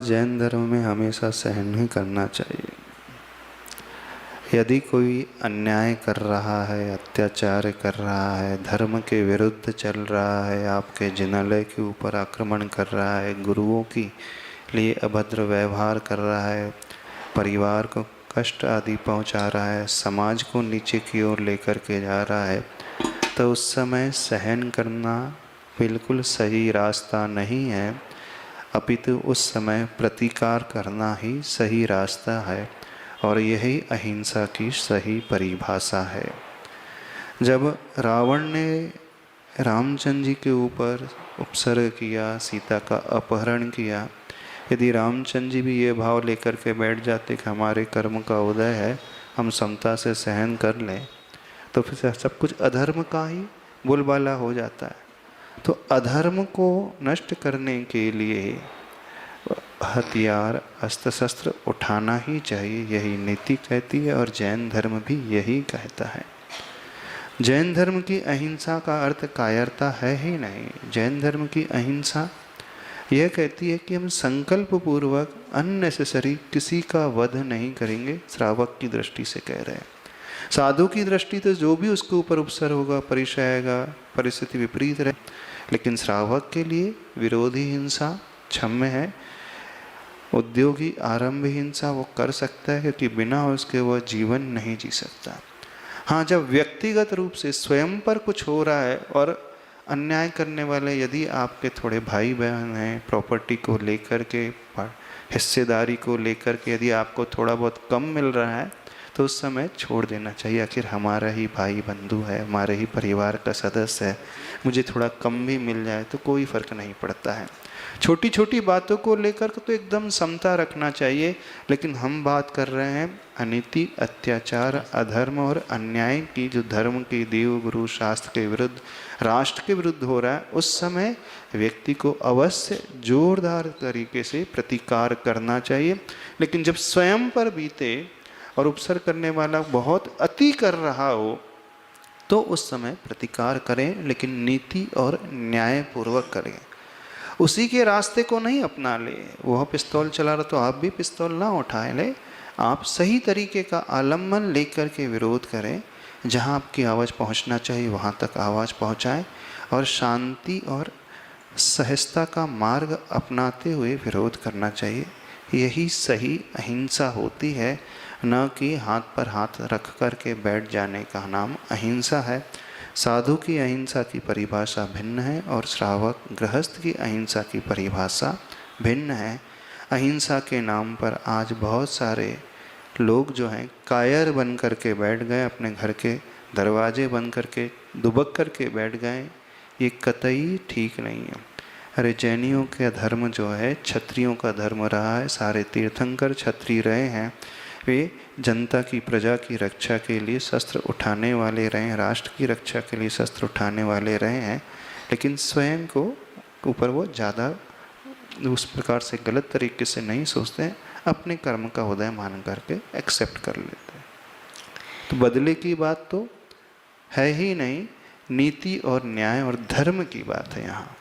जैन धर्म में हमेशा सहन ही करना चाहिए। यदि कोई अन्याय कर रहा है, अत्याचार कर रहा है, धर्म के विरुद्ध चल रहा है, आपके जिनालय के ऊपर आक्रमण कर रहा है, गुरुओं की लिए अभद्र व्यवहार कर रहा है, परिवार को कष्ट आदि पहुंचा रहा है, समाज को नीचे की ओर लेकर के जा रहा है, तो उस समय सहन करना बिल्कुल सही रास्ता नहीं है, अपितु उस समय प्रतिकार करना ही सही रास्ता है और यही अहिंसा की सही परिभाषा है। जब रावण ने रामचंद्र जी के ऊपर उपसर्ग किया, सीता का अपहरण किया, यदि रामचंद्र जी भी ये भाव लेकर के बैठ जाते कि हमारे कर्म का उदय है, हम समता से सहन कर लें, तो फिर सब कुछ अधर्म का ही बोलबाला हो जाता है। तो अधर्म को नष्ट करने के लिए हथियार अस्त्र शस्त्र उठाना ही चाहिए, यही नीति कहती है और जैन धर्म भी यही कहता है। जैन धर्म की अहिंसा का अर्थ कायरता है ही नहीं। जैन धर्म की अहिंसा यह कहती है कि हम संकल्प पूर्वक अननेसेसरी किसी का वध नहीं करेंगे। श्रावक की दृष्टि से कह रहे हैं। साधु की दृष्टि तो जो भी उसके ऊपर उपसर होगा, परिचय आएगा, परिस्थिति विपरीत रहे, लेकिन श्रावक के लिए विरोधी हिंसा क्षम्य है। उद्योगी आरंभ हिंसा वो कर सकता है क्योंकि बिना उसके वह जीवन नहीं जी सकता। हाँ, जब व्यक्तिगत रूप से स्वयं पर कुछ हो रहा है और अन्याय करने वाले यदि आपके थोड़े भाई बहन हैं, प्रॉपर्टी को लेकर के, हिस्सेदारी को लेकर के यदि आपको थोड़ा बहुत कम मिल रहा है, तो उस समय छोड़ देना चाहिए। आखिर हमारा ही भाई बंधु है, हमारे ही परिवार का सदस्य है, मुझे थोड़ा कम भी मिल जाए तो कोई फर्क नहीं पड़ता है। छोटी छोटी बातों को लेकर तो एकदम समता रखना चाहिए, लेकिन हम बात कर रहे हैं अनीति, अत्याचार, अधर्म और अन्याय की, जो धर्म के, देव गुरु शास्त्र के विरुद्ध, राष्ट्र के विरुद्ध हो रहा है। उस समय व्यक्ति को अवश्य जोरदार तरीके से प्रतिकार करना चाहिए, लेकिन जब स्वयं पर बीते और उपसर करने वाला बहुत अति कर रहा हो तो उस समय प्रतिकार करें, लेकिन नीति और न्याय पूर्वक करें। उसी के रास्ते को नहीं अपना ले। वह पिस्तौल चला रहा तो आप भी पिस्तौल ना उठाए ले। आप सही तरीके का आलम्बन लेकर के विरोध करें। जहां आपकी आवाज़ पहुंचना चाहिए वहां तक आवाज़ पहुंचाएं और शांति और सहजता का मार्ग अपनाते हुए विरोध करना चाहिए। यही सही अहिंसा होती है, न कि हाथ पर हाथ रख कर के बैठ जाने का नाम अहिंसा है। साधु की अहिंसा की परिभाषा भिन्न है और श्रावक गृहस्थ की अहिंसा की परिभाषा भिन्न है। अहिंसा के नाम पर आज बहुत सारे लोग जो हैं कायर बन कर के बैठ गए, अपने घर के दरवाजे बंद करके दुबक कर के बैठ गए। ये कतई ठीक नहीं है। अरे जैनियों का धर्म जो है क्षत्रियों का धर्म रहा है। सारे तीर्थंकर क्षत्रिय रहे हैं। वे जनता की, प्रजा की रक्षा के लिए शस्त्र उठाने वाले रहे हैं, राष्ट्र की रक्षा के लिए शस्त्र उठाने वाले रहे हैं, लेकिन स्वयं को ऊपर वो ज़्यादा उस प्रकार से गलत तरीके से नहीं सोचते हैं, अपने कर्म का उदय मान करके एक्सेप्ट कर लेते हैं। तो बदले की बात तो है ही नहीं, नीति और न्याय और धर्म की बात है यहाँ।